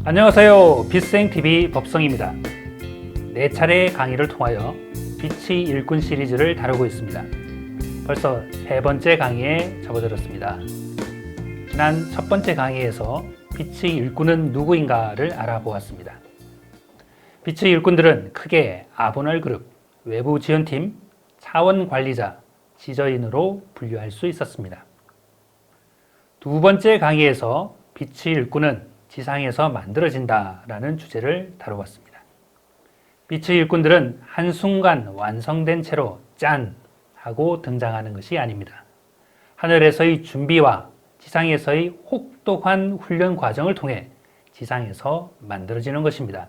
안녕하세요. 빛생TV 법성입니다. 4차례 강의를 통하여 빛의 일꾼 시리즈를 다루고 있습니다. 벌써 3번째 강의에 접어들었습니다. 지난 첫 번째 강의에서 빛의 일꾼은 누구인가를 알아보았습니다. 빛의 일꾼들은 크게 아보널 그룹, 외부 지원팀, 차원 관리자, 지저인으로 분류할 수 있었습니다. 두 번째 강의에서 빛의 일꾼은 지상에서 만들어진다라는 주제를 다뤄봤습니다. 빛의 일꾼들은 한순간 완성된 채로 짠! 하고 등장하는 것이 아닙니다. 하늘에서의 준비와 지상에서의 혹독한 훈련 과정을 통해 지상에서 만들어지는 것입니다.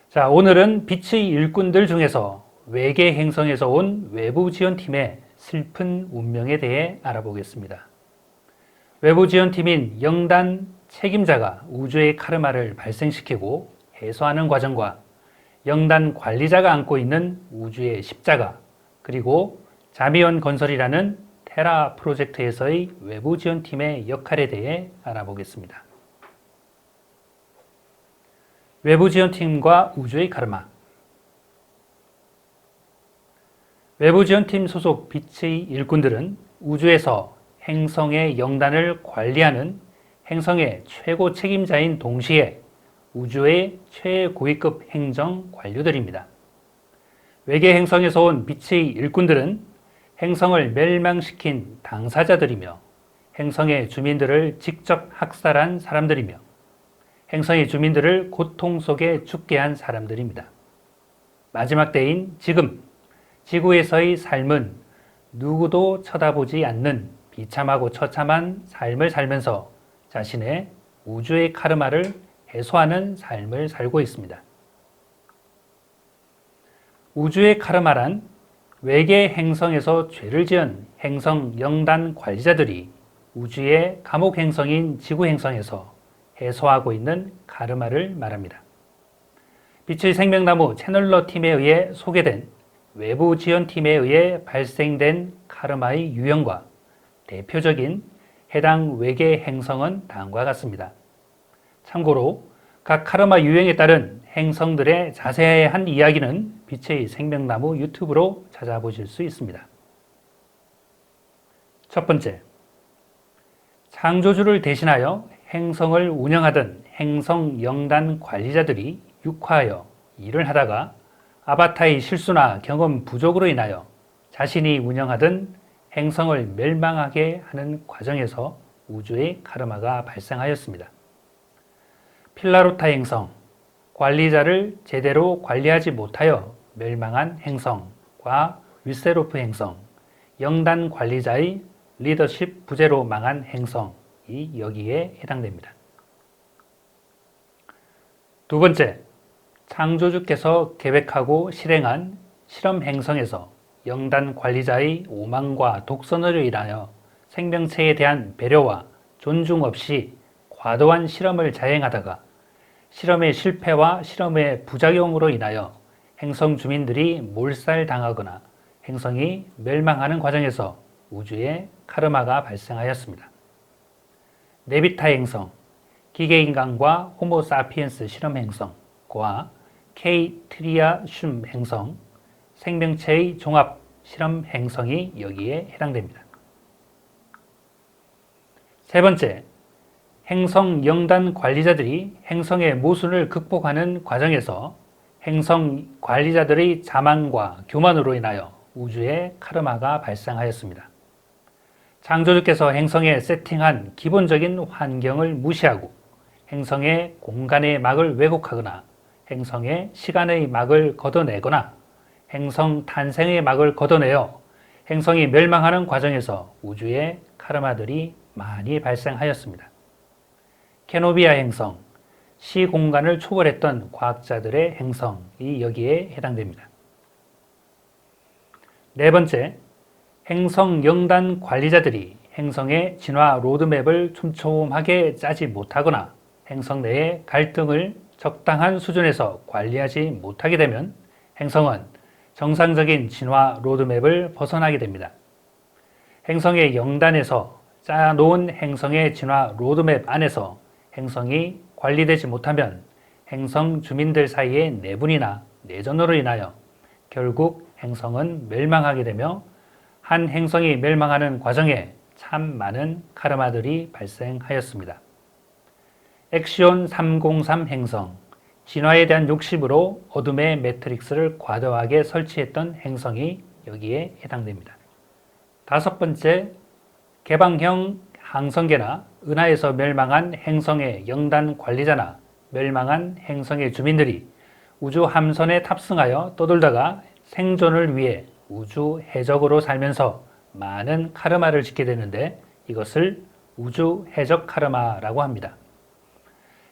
자, 오늘은 빛의 일꾼들 중에서 외계 행성에서 온 외부 지원팀의 슬픈 운명에 대해 알아보겠습니다. 외부 지원팀인 영단 책임자가 우주의 카르마를 발생시키고 해소하는 과정과 영단 관리자가 안고 있는 우주의 십자가, 그리고 자미원 건설이라는 테라 프로젝트에서의 외부 지원팀의 역할에 대해 알아보겠습니다. 외부 지원팀과 우주의 카르마. 외부 지원팀 소속 빛의 일꾼들은 우주에서 행성의 영단을 관리하는 행성의 최고 책임자인 동시에 우주의 최고위급 행정 관료들입니다. 외계 행성에서 온 빛의 일꾼들은 행성을 멸망시킨 당사자들이며 행성의 주민들을 직접 학살한 사람들이며 행성의 주민들을 고통 속에 죽게 한 사람들입니다. 마지막 때인 지금 지구에서의 삶은 누구도 쳐다보지 않는 비참하고 처참한 삶을 살면서 자신의 우주의 카르마를 해소하는 삶을 살고 있습니다. 우주의 카르마란 외계 행성에서 죄를 지은 행성 영단 관리자들이 우주의 감옥 행성인 지구 행성에서 해소하고 있는 카르마를 말합니다. 빛의 생명나무 채널러 팀에 의해 소개된 외부 지원팀에 의해 발생된 카르마의 유형과 대표적인 해당 외계 행성은 다음과 같습니다. 참고로 각 카르마 유형에 따른 행성들의 자세한 이야기는 빛의 생명나무 유튜브로 찾아보실 수 있습니다. 첫 번째, 창조주를 대신하여 행성을 운영하던 행성 영단 관리자들이 육화하여 일을 하다가 아바타의 실수나 경험 부족으로 인하여 자신이 운영하던 행성을 멸망하게 하는 과정에서 우주의 카르마가 발생하였습니다. 필라로타 행성, 관리자를 제대로 관리하지 못하여 멸망한 행성과 위세로프 행성, 영단 관리자의 리더십 부재로 망한 행성이 여기에 해당됩니다. 두 번째, 창조주께서 계획하고 실행한 실험 행성에서 영단 관리자의 오만과 독선으로 인하여 생명체에 대한 배려와 존중 없이 과도한 실험을 자행하다가 실험의 실패와 실험의 부작용으로 인하여 행성 주민들이 몰살당하거나 행성이 멸망하는 과정에서 우주의 카르마가 발생하였습니다. 네비타 행성, 기계인간과 호모사피엔스 실험 행성과 케이트리아 슘 행성, 생명체의 종합 실험 행성이 여기에 해당됩니다. 세 번째, 행성 영단 관리자들이 행성의 모순을 극복하는 과정에서 행성 관리자들의 자만과 교만으로 인하여 우주의 카르마가 발생하였습니다. 창조주께서 행성에 세팅한 기본적인 환경을 무시하고 행성의 공간의 막을 왜곡하거나 행성의 시간의 막을 걷어내거나 행성 탄생의 막을 걷어내어 행성이 멸망하는 과정에서 우주의 카르마들이 많이 발생하였습니다. 케노비아 행성, 시공간을 초월했던 과학자들의 행성이 여기에 해당됩니다. 네 번째, 행성 영단 관리자들이 행성의 진화 로드맵을 촘촘하게 짜지 못하거나 행성 내의 갈등을 적당한 수준에서 관리하지 못하게 되면 행성은 정상적인 진화 로드맵을 벗어나게 됩니다. 행성의 영단에서 짜놓은 행성의 진화 로드맵 안에서 행성이 관리되지 못하면 행성 주민들 사이의 내분이나 내전으로 인하여 결국 행성은 멸망하게 되며 한 행성이 멸망하는 과정에 참 많은 카르마들이 발생하였습니다. 엑시온 303 행성, 진화에 대한 욕심으로 어둠의 매트릭스를 과도하게 설치했던 행성이 여기에 해당됩니다. 다섯 번째, 개방형 항성계나 은하에서 멸망한 행성의 영단 관리자나 멸망한 행성의 주민들이 우주 함선에 탑승하여 떠돌다가 생존을 위해 우주 해적으로 살면서 많은 카르마를 짓게 되는데 이것을 우주 해적 카르마라고 합니다.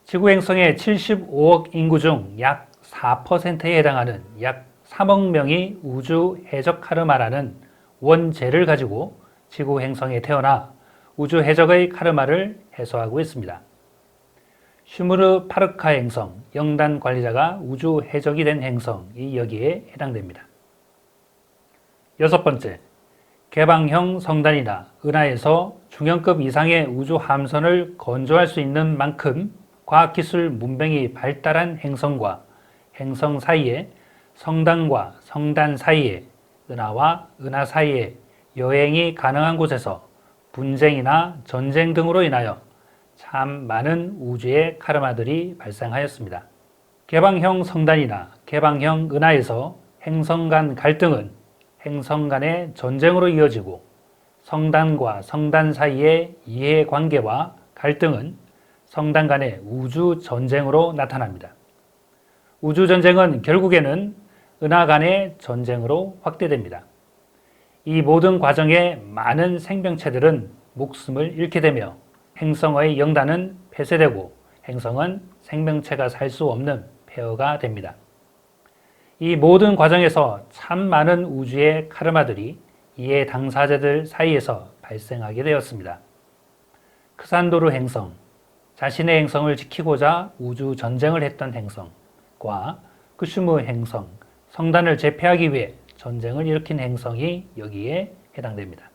지구 행성의 75억 인구 중 약 4%에 해당하는 약 3억 명이 우주 해적 카르마라는 원죄를 가지고 지구 행성에 태어나 우주 해적의 카르마를 해소하고 있습니다. 슈무르 파르카 행성, 영단 관리자가 우주 해적이 된 행성이 여기에 해당됩니다. 여섯 번째, 개방형 성단이나 은하에서 중형급 이상의 우주 함선을 건조할 수 있는 만큼 과학기술 문명이 발달한 행성과 행성 사이에, 성단과 성단 사이에, 은하와 은하 사이에 여행이 가능한 곳에서 분쟁이나 전쟁 등으로 인하여 참 많은 우주의 카르마들이 발생하였습니다. 개방형 성단이나 개방형 은하에서 행성 간 갈등은 행성 간의 전쟁으로 이어지고 성단과 성단 사이의 이해관계와 갈등은 성단 간의 우주 전쟁으로 나타납니다. 우주 전쟁은 결국에는 은하 간의 전쟁으로 확대됩니다. 이 모든 과정에 많은 생명체들은 목숨을 잃게 되며 행성의 영단은 폐쇄되고 행성은 생명체가 살 수 없는 폐허가 됩니다. 이 모든 과정에서 참 많은 우주의 카르마들이 이해 당사자들 사이에서 발생하게 되었습니다. 크산도르 행성, 자신의 행성을 지키고자 우주 전쟁을 했던 행성과 크슈무 행성, 성단을 제패하기 위해 전쟁을 일으킨 행성이 여기에 해당됩니다.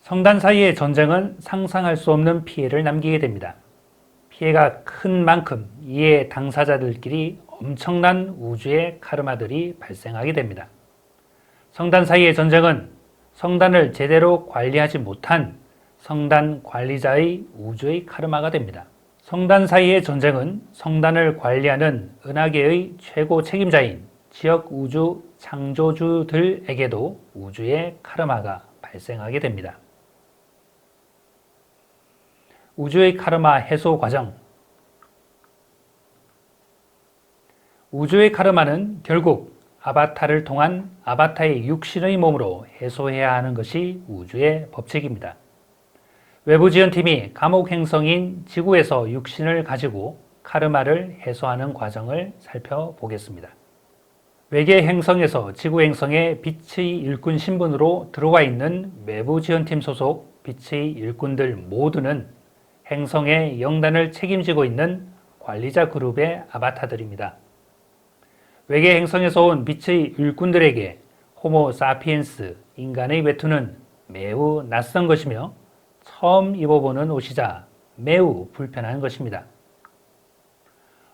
성단 사이의 전쟁은 상상할 수 없는 피해를 남기게 됩니다. 피해가 큰 만큼 이에 당사자들끼리 엄청난 우주의 카르마들이 발생하게 됩니다. 성단 사이의 전쟁은 성단을 제대로 관리하지 못한 성단 관리자의 우주의 카르마가 됩니다. 성단 사이의 전쟁은 성단을 관리하는 은하계의 최고 책임자인 지역 우주 창조주들에게도 우주의 카르마가 발생하게 됩니다. 우주의 카르마 해소 과정. 우주의 카르마는 결국 아바타를 통한 아바타의 육신의 몸으로 해소해야 하는 것이 우주의 법칙입니다. 외부 지원팀이 감옥 행성인 지구에서 육신을 가지고 카르마를 해소하는 과정을 살펴보겠습니다. 외계 행성에서 지구 행성에 빛의 일꾼 신분으로 들어와 있는 외부 지원팀 소속 빛의 일꾼들 모두는 행성의 영단을 책임지고 있는 관리자 그룹의 아바타들입니다. 외계 행성에서 온 빛의 일꾼들에게 호모 사피엔스, 인간의 외투는 매우 낯선 것이며 처음 입어보는 옷이자 매우 불편한 것입니다.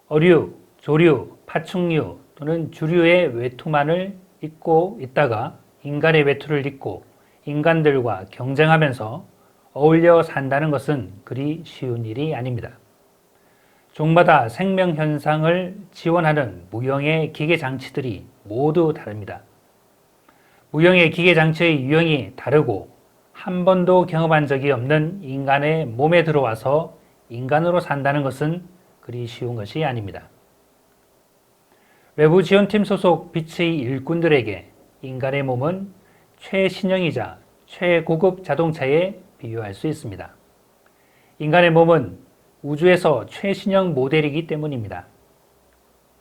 어류, 조류, 파충류 또는 주류의 외투만을 입고 있다가 인간의 외투를 입고 인간들과 경쟁하면서 어울려 산다는 것은 그리 쉬운 일이 아닙니다. 종마다 생명 현상을 지원하는 무형의 기계 장치들이 모두 다릅니다. 무형의 기계 장치의 유형이 다르고 한 번도 경험한 적이 없는 인간의 몸에 들어와서 인간으로 산다는 것은 그리 쉬운 것이 아닙니다. 외부 지원팀 소속 빛의 일꾼들에게 인간의 몸은 최신형이자 최고급 자동차에 비유할 수 있습니다. 인간의 몸은 우주에서 최신형 모델이기 때문입니다.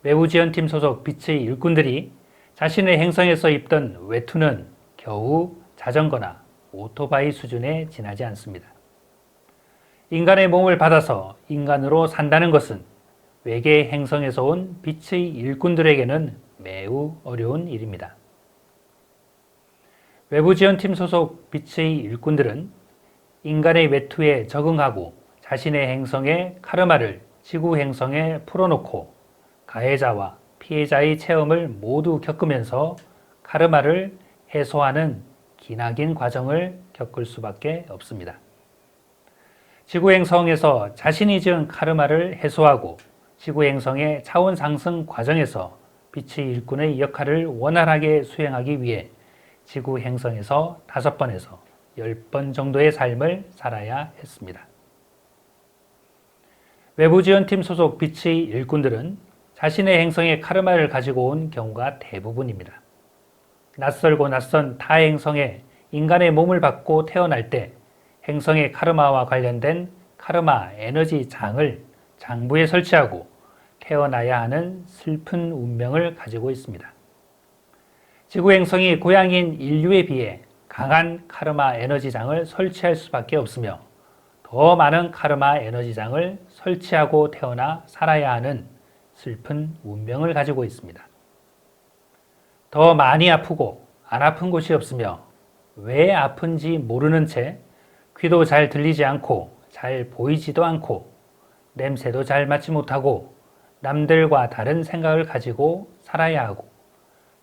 외부 지원팀 소속 빛의 일꾼들이 자신의 행성에서 입던 외투는 겨우 자전거나 오토바이 수준에 지나지 않습니다. 인간의 몸을 받아서 인간으로 산다는 것은 외계 행성에서 온 빛의 일꾼들에게는 매우 어려운 일입니다. 외부 지원팀 소속 빛의 일꾼들은 인간의 외투에 적응하고 자신의 행성의 카르마를 지구 행성에 풀어놓고 가해자와 피해자의 체험을 모두 겪으면서 카르마를 해소하는 기나긴 과정을 겪을 수밖에 없습니다. 지구 행성에서 자신이 지은 카르마를 해소하고 지구 행성의 차원 상승 과정에서 빛의 일꾼의 역할을 원활하게 수행하기 위해 지구 행성에서 5번에서 10번 정도의 삶을 살아야 했습니다. 외부 지원팀 소속 빛의 일꾼들은 자신의 행성의 카르마를 가지고 온 경우가 대부분입니다. 낯설고 낯선 타 행성에 인간의 몸을 받고 태어날 때 행성의 카르마와 관련된 카르마 에너지 장을 장부에 설치하고 태어나야 하는 슬픈 운명을 가지고 있습니다. 지구 행성이 고향인 인류에 비해 강한 카르마 에너지장을 설치할 수밖에 없으며 더 많은 카르마 에너지장을 설치하고 태어나 살아야 하는 슬픈 운명을 가지고 있습니다. 더 많이 아프고 안 아픈 곳이 없으며 왜 아픈지 모르는 채 귀도 잘 들리지 않고 잘 보이지도 않고 냄새도 잘 맡지 못하고 남들과 다른 생각을 가지고 살아야 하고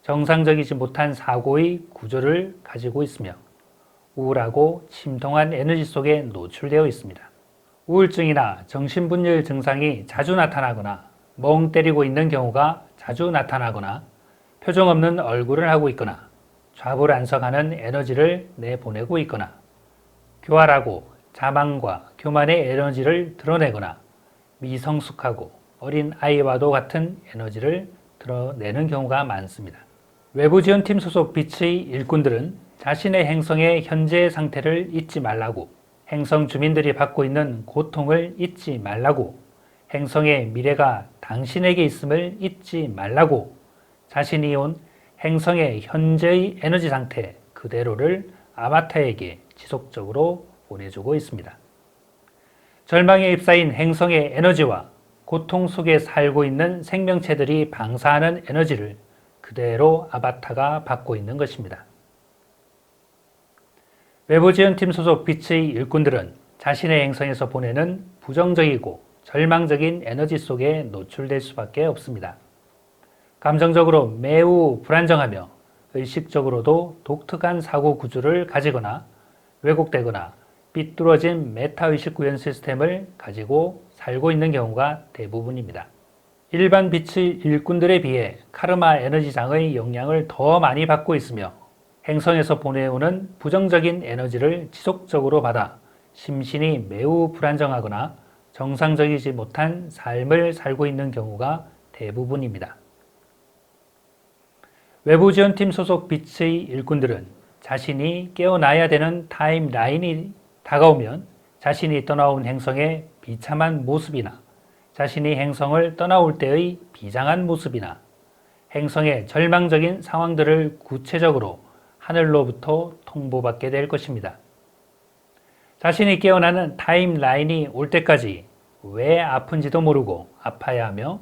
정상적이지 못한 사고의 구조를 가지고 있으며 우울하고 침통한 에너지 속에 노출되어 있습니다. 우울증이나 정신분열 증상이 자주 나타나거나 멍 때리고 있는 경우가 자주 나타나거나 표정 없는 얼굴을 하고 있거나 좌불안석하는 에너지를 내보내고 있거나 교활하고 자만과 교만의 에너지를 드러내거나 미성숙하고 어린 아이와도 같은 에너지를 드러내는 경우가 많습니다. 외부 지원팀 소속 빛의 일꾼들은 자신의 행성의 현재 상태를 잊지 말라고, 행성 주민들이 받고 있는 고통을 잊지 말라고, 행성의 미래가 당신에게 있음을 잊지 말라고 자신이 온 행성의 현재의 에너지 상태 그대로를 아바타에게 지속적으로 보내주고 있습니다. 절망에 휩싸인 행성의 에너지와 고통 속에 살고 있는 생명체들이 방사하는 에너지를 그대로 아바타가 받고 있는 것입니다. 외부 지원팀 소속 빛의 일꾼들은 자신의 행성에서 보내는 부정적이고 절망적인 에너지 속에 노출될 수밖에 없습니다. 감정적으로 매우 불안정하며 의식적으로도 독특한 사고 구조를 가지거나 왜곡되거나 삐뚤어진 메타의식 구현 시스템을 가지고 살고 있는 경우가 대부분입니다. 일반 빛의 일꾼들에 비해 카르마 에너지장의 영향을 더 많이 받고 있으며 행성에서 보내오는 부정적인 에너지를 지속적으로 받아 심신이 매우 불안정하거나 정상적이지 못한 삶을 살고 있는 경우가 대부분입니다. 외부 지원팀 소속 빛의 일꾼들은 자신이 깨어나야 되는 타임라인이 다가오면 자신이 떠나온 행성의 비참한 모습이나 자신이 행성을 떠나올 때의 비장한 모습이나 행성의 절망적인 상황들을 구체적으로 하늘로부터 통보받게 될 것입니다. 자신이 깨어나는 타임라인이 올 때까지 왜 아픈지도 모르고 아파야 하며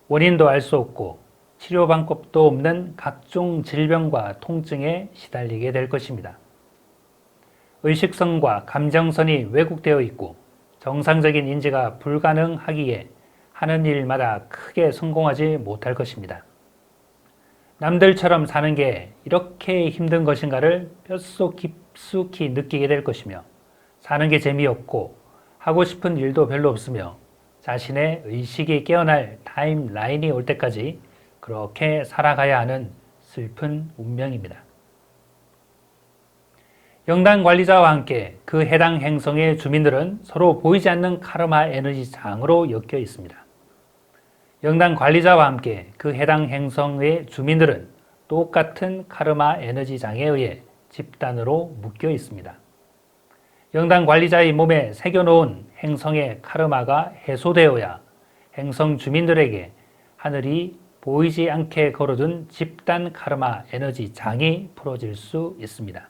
원인도 알 수 없고 치료 방법도 없는 각종 질병과 통증에 시달리게 될 것입니다. 의식선과 감정선이 왜곡되어 있고 정상적인 인지가 불가능하기에 하는 일마다 크게 성공하지 못할 것입니다. 남들처럼 사는 게 이렇게 힘든 것인가를 뼛속 깊숙이 느끼게 될 것이며 사는 게 재미없고 하고 싶은 일도 별로 없으며 자신의 의식이 깨어날 타임라인이 올 때까지 그렇게 살아가야 하는 슬픈 운명입니다. 영단 관리자와 함께 그 해당 행성의 주민들은 서로 보이지 않는 카르마 에너지 장으로 엮여 있습니다. 영단 관리자와 함께 그 해당 행성의 주민들은 똑같은 카르마 에너지 장에 의해 집단으로 묶여 있습니다. 영단 관리자의 몸에 새겨놓은 행성의 카르마가 해소되어야 행성 주민들에게 하늘이 보이지 않게 걸어둔 집단 카르마 에너지 장이 풀어질 수 있습니다.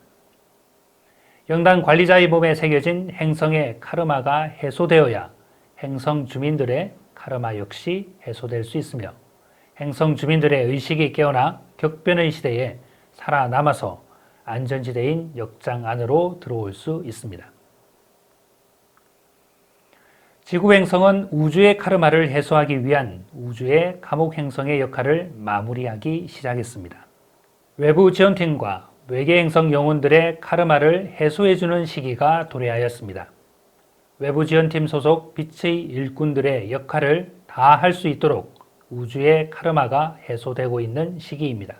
영단 관리자의 몸에 새겨진 행성의 카르마가 해소되어야 행성 주민들의 카르마 역시 해소될 수 있으며 행성 주민들의 의식이 깨어나 격변의 시대에 살아남아서 안전지대인 역장 안으로 들어올 수 있습니다. 지구 행성은 우주의 카르마를 해소하기 위한 우주의 감옥 행성의 역할을 마무리하기 시작했습니다. 외부 지원팀과 외계 행성 영혼들의 카르마를 해소해주는 시기가 도래하였습니다. 외부 지원팀 소속 빛의 일꾼들의 역할을 다 할 수 있도록 우주의 카르마가 해소되고 있는 시기입니다.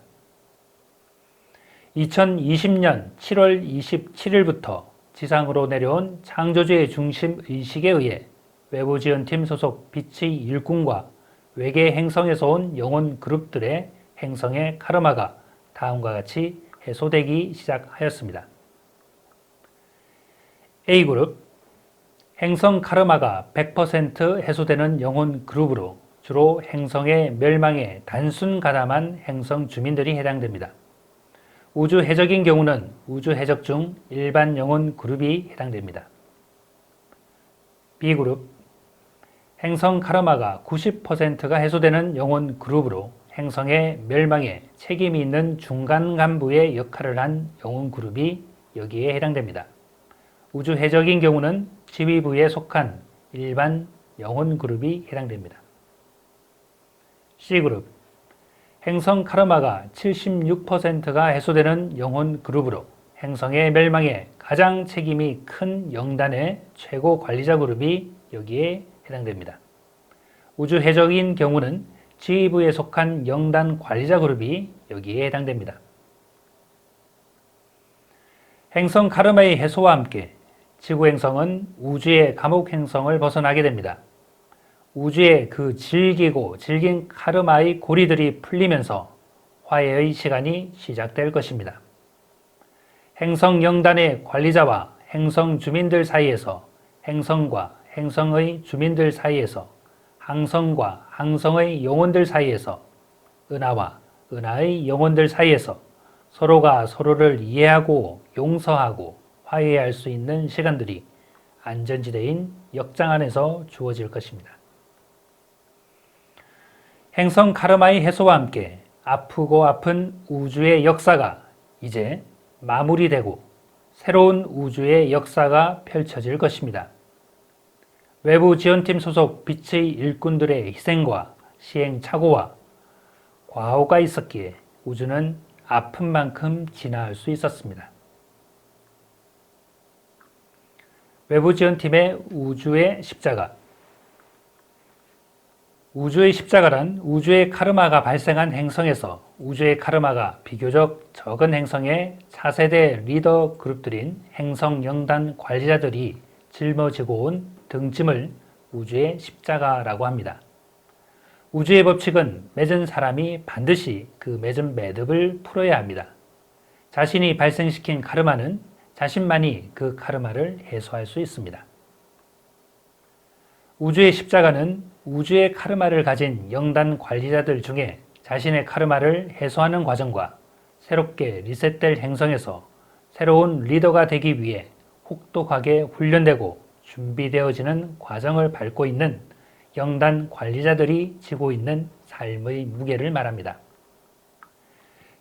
2020년 7월 27일부터 지상으로 내려온 창조주의 중심 의식에 의해 외부 지원팀 소속 빛의 일꾼과 외계 행성에서 온 영혼 그룹들의 행성의 카르마가 다음과 같이 해소되기 시작하였습니다. A그룹, 행성 카르마가 100% 해소되는 영혼 그룹으로 주로 행성의 멸망에 단순 가담한 행성 주민들이 해당됩니다. 우주 해적인 경우는 우주 해적 중 일반 영혼 그룹이 해당됩니다. B그룹, 행성 카르마가 90%가 해소되는 영혼 그룹으로 행성의 멸망에 책임이 있는 중간 간부의 역할을 한 영혼 그룹이 여기에 해당됩니다. 우주 해적인 경우는 지휘부에 속한 일반 영혼 그룹이 해당됩니다. C그룹, 행성 카르마가 76%가 해소되는 영혼 그룹으로 행성의 멸망에 가장 책임이 큰 영단의 최고 관리자 그룹이 여기에 해당됩니다. 우주 해적인 경우는 지휘부에 속한 영단 관리자 그룹이 여기에 해당됩니다. 행성 카르마의 해소와 함께 지구 행성은 우주의 감옥 행성을 벗어나게 됩니다. 우주의 그 질긴 카르마의 고리들이 풀리면서 화해의 시간이 시작될 것입니다. 행성 영단의 관리자와 행성 주민들 사이에서, 행성과 행성의 주민들 사이에서, 항성과 항성의 영혼들 사이에서, 은하와 은하의 영혼들 사이에서 서로가 서로를 이해하고 용서하고 화해할 수 있는 시간들이 안전지대인 역장 안에서 주어질 것입니다. 행성 카르마의 해소와 함께 아프고 아픈 우주의 역사가 이제 마무리되고 새로운 우주의 역사가 펼쳐질 것입니다. 외부 지원팀 소속 빛의 일꾼들의 희생과 시행착오와 과오가 있었기에 우주는 아픈 만큼 진화할 수 있었습니다. 외부 지원팀의 우주의 십자가. 우주의 십자가란 우주의 카르마가 발생한 행성에서 우주의 카르마가 비교적 적은 행성의 차세대 리더 그룹들인 행성 영단 관리자들이 짊어지고 온 등짐을 우주의 십자가라고 합니다. 우주의 법칙은 맺은 사람이 반드시 그 맺은 매듭을 풀어야 합니다. 자신이 발생시킨 카르마는 자신만이 그 카르마를 해소할 수 있습니다. 우주의 십자가는 우주의 카르마를 가진 영단 관리자들 중에 자신의 카르마를 해소하는 과정과 새롭게 리셋될 행성에서 새로운 리더가 되기 위해 혹독하게 훈련되고 준비되어지는 과정을 밟고 있는 영단 관리자들이 지고 있는 삶의 무게를 말합니다.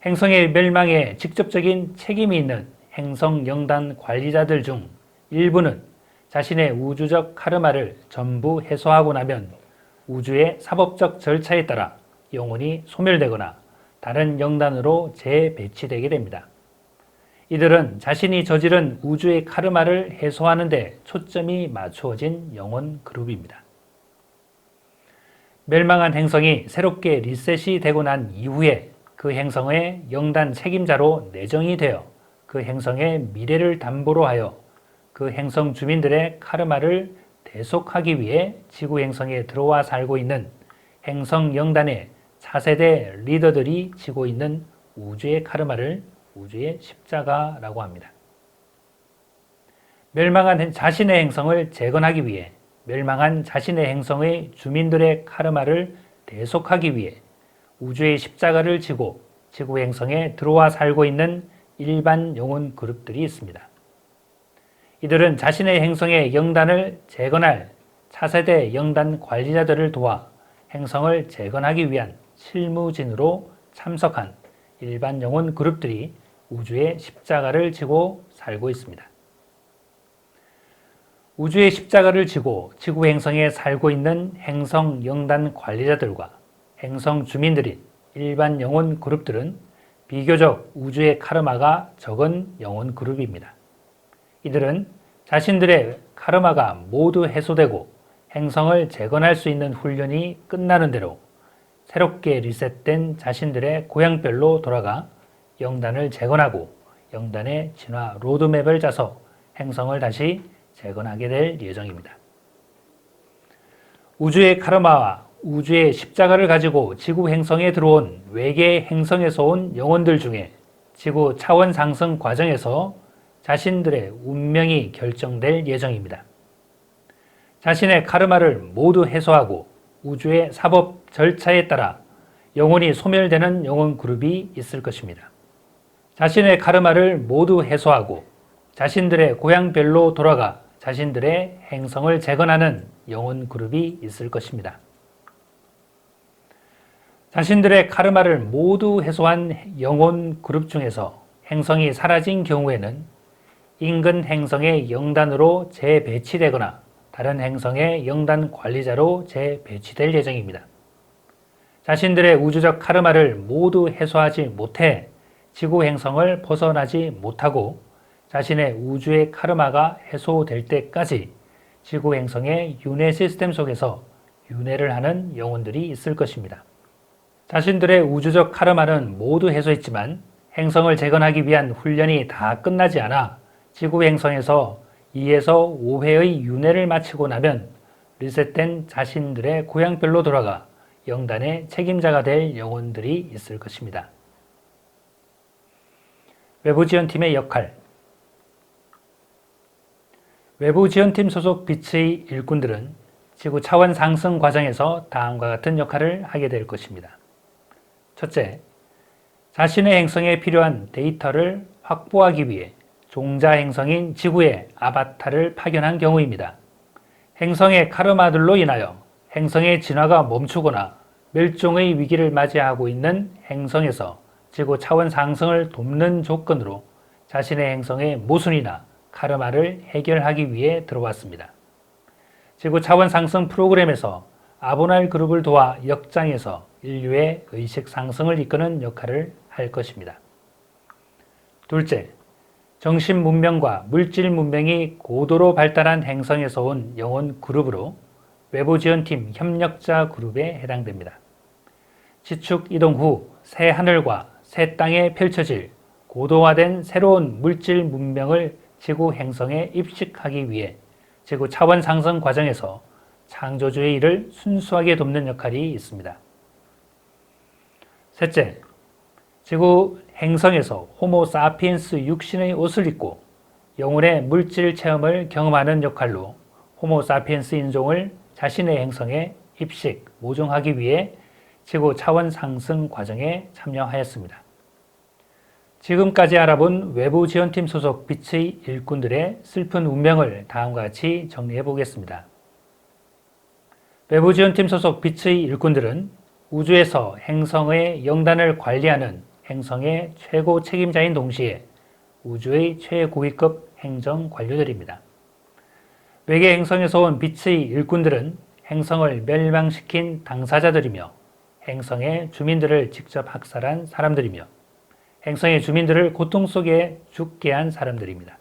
행성의 멸망에 직접적인 책임이 있는 행성 영단 관리자들 중 일부는 자신의 우주적 카르마를 전부 해소하고 나면 우주의 사법적 절차에 따라 영혼이 소멸되거나 다른 영단으로 재배치되게 됩니다. 이들은 자신이 저지른 우주의 카르마를 해소하는 데 초점이 맞추어진 영혼 그룹입니다. 멸망한 행성이 새롭게 리셋이 되고 난 이후에 그 행성의 영단 책임자로 내정이 되어 그 행성의 미래를 담보로 하여 그 행성 주민들의 카르마를 대속하기 위해 지구 행성에 들어와 살고 있는 행성 영단의 차세대 리더들이 지고 있는 우주의 카르마를 우주의 십자가라고 합니다. 멸망한 자신의 행성을 재건하기 위해 멸망한 자신의 행성의 주민들의 카르마를 대속하기 위해 우주의 십자가를 지고 지구 행성에 들어와 살고 있는 일반 영혼 그룹들이 있습니다. 이들은 자신의 행성의 영단을 재건할 차세대 영단 관리자들을 도와 행성을 재건하기 위한 실무진으로 참석한 일반 영혼 그룹들이 우주의 십자가를 지고 살고 있습니다. 우주의 십자가를 지고 지구 행성에 살고 있는 행성 영단 관리자들과 행성 주민들인 일반 영혼 그룹들은 비교적 우주의 카르마가 적은 영혼 그룹입니다. 이들은 자신들의 카르마가 모두 해소되고 행성을 재건할 수 있는 훈련이 끝나는 대로 새롭게 리셋된 자신들의 고향별로 돌아가 영단을 재건하고 영단의 진화 로드맵을 짜서 행성을 다시 재건하게 될 예정입니다. 우주의 카르마와 우주의 십자가를 가지고 지구 행성에 들어온 외계 행성에서 온 영혼들 중에 지구 차원 상승 과정에서 자신들의 운명이 결정될 예정입니다. 자신의 카르마를 모두 해소하고 우주의 사법 절차에 따라 영혼이 소멸되는 영혼 그룹이 있을 것입니다. 자신의 카르마를 모두 해소하고 자신들의 고향별로 돌아가 자신들의 행성을 재건하는 영혼 그룹이 있을 것입니다. 자신들의 카르마를 모두 해소한 영혼 그룹 중에서 행성이 사라진 경우에는 인근 행성의 영단으로 재배치되거나 다른 행성의 영단 관리자로 재배치될 예정입니다. 자신들의 우주적 카르마를 모두 해소하지 못해 지구 행성을 벗어나지 못하고 자신의 우주의 카르마가 해소될 때까지 지구 행성의 윤회 시스템 속에서 윤회를 하는 영혼들이 있을 것입니다. 자신들의 우주적 카르마는 모두 해소했지만 행성을 재건하기 위한 훈련이 다 끝나지 않아 지구 행성에서 2에서 5회의 윤회를 마치고 나면 리셋된 자신들의 고향별로 돌아가 영단의 책임자가 될 영혼들이 있을 것입니다. 외부 지원팀의 역할. 외부 지원팀 소속 빛의 일꾼들은 지구 차원 상승 과정에서 다음과 같은 역할을 하게 될 것입니다. 첫째, 자신의 행성에 필요한 데이터를 확보하기 위해 종자 행성인 지구에 아바타를 파견한 경우입니다. 행성의 카르마들로 인하여 행성의 진화가 멈추거나 멸종의 위기를 맞이하고 있는 행성에서 지구 차원 상승을 돕는 조건으로 자신의 행성의 모순이나 카르마를 해결하기 위해 들어왔습니다. 지구 차원 상승 프로그램에서 아보날 그룹을 도와 역장에서 인류의 의식 상승을 이끄는 역할을 할 것입니다. 둘째, 정신 문명과 물질 문명이 고도로 발달한 행성에서 온 영혼 그룹으로 외부 지원팀 협력자 그룹에 해당됩니다. 지축 이동 후 새 하늘과 새 땅에 펼쳐질 고도화된 새로운 물질 문명을 지구 행성에 입식하기 위해 지구 차원 상승 과정에서 창조주의 일을 순수하게 돕는 역할이 있습니다. 셋째, 지구 행성에서 호모 사피엔스 육신의 옷을 입고 영혼의 물질 체험을 경험하는 역할로 호모 사피엔스 인종을 자신의 행성에 입식, 모종하기 위해 지구 차원 상승 과정에 참여하였습니다. 지금까지 알아본 외부 지원팀 소속 빛의 일꾼들의 슬픈 운명을 다음과 같이 정리해 보겠습니다. 외부 지원팀 소속 빛의 일꾼들은 우주에서 행성의 영단을 관리하는 행성의 최고 책임자인 동시에 우주의 최고위급 행정 관료들입니다. 외계 행성에서 온 빛의 일꾼들은 행성을 멸망시킨 당사자들이며 행성의 주민들을 직접 학살한 사람들이며 행성의 주민들을 고통 속에 죽게 한 사람들입니다.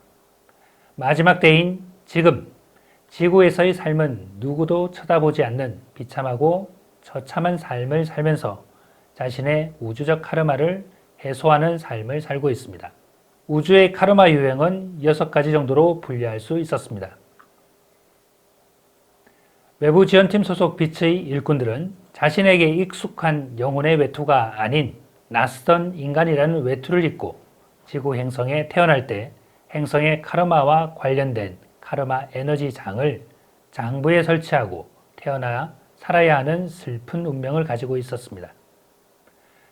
마지막 때인 지금 지구에서의 삶은 누구도 쳐다보지 않는 비참하고 처참한 삶을 살면서 자신의 우주적 카르마를 해소하는 삶을 살고 있습니다. 우주의 카르마 유형은 6가지 정도로 분류할 수 있었습니다. 외부 지원팀 소속 빛의 일꾼들은 자신에게 익숙한 영혼의 외투가 아닌 낯선 인간이라는 외투를 입고 지구 행성에 태어날 때 행성의 카르마와 관련된 카르마 에너지 장을 장부에 설치하고 태어나 살아야 하는 슬픈 운명을 가지고 있었습니다.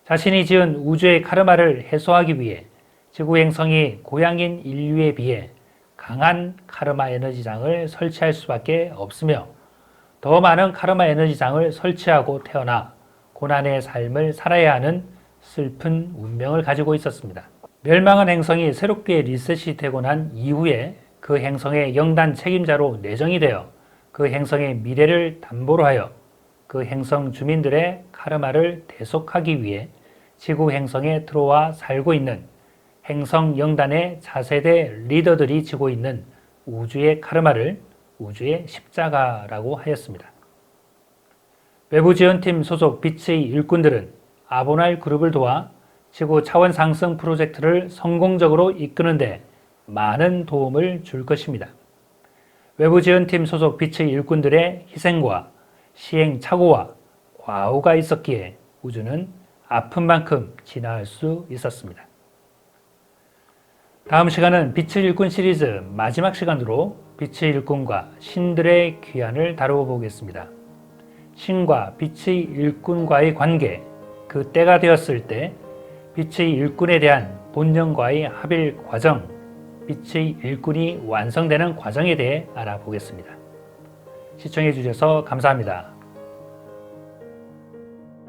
자신이 지은 우주의 카르마를 해소하기 위해 지구 행성이 고향인 인류에 비해 강한 카르마 에너지 장을 설치할 수밖에 없으며 더 많은 카르마 에너지 장을 설치하고 태어나 고난의 삶을 살아야 하는 슬픈 운명을 가지고 있었습니다. 멸망한 행성이 새롭게 리셋이 되고 난 이후에 그 행성의 영단 책임자로 내정이 되어 그 행성의 미래를 담보로 하여 그 행성 주민들의 카르마를 대속하기 위해 지구 행성에 들어와 살고 있는 행성 영단의 차세대 리더들이 지고 있는 우주의 카르마를 우주의 십자가라고 하였습니다. 외부 지원팀 소속 빛의 일꾼들은 아보날 그룹을 도와 지구 차원 상승 프로젝트를 성공적으로 이끄는 데 많은 도움을 줄 것입니다. 외부 지원팀 소속 빛의 일꾼들의 희생과 시행착오와 과오가 있었기에 우주는 아픈 만큼 진화할 수 있었습니다. 다음 시간은 빛의 일꾼 시리즈 마지막 시간으로 빛의 일꾼과 신들의 귀환을 다루어 보겠습니다. 신과 빛의 일꾼과의 관계, 그 때가 되었을 때 빛의 일꾼에 대한 본령과의 합일 과정, 빛의 일꾼이 완성되는 과정에 대해 알아보겠습니다. 시청해 주셔서 감사합니다.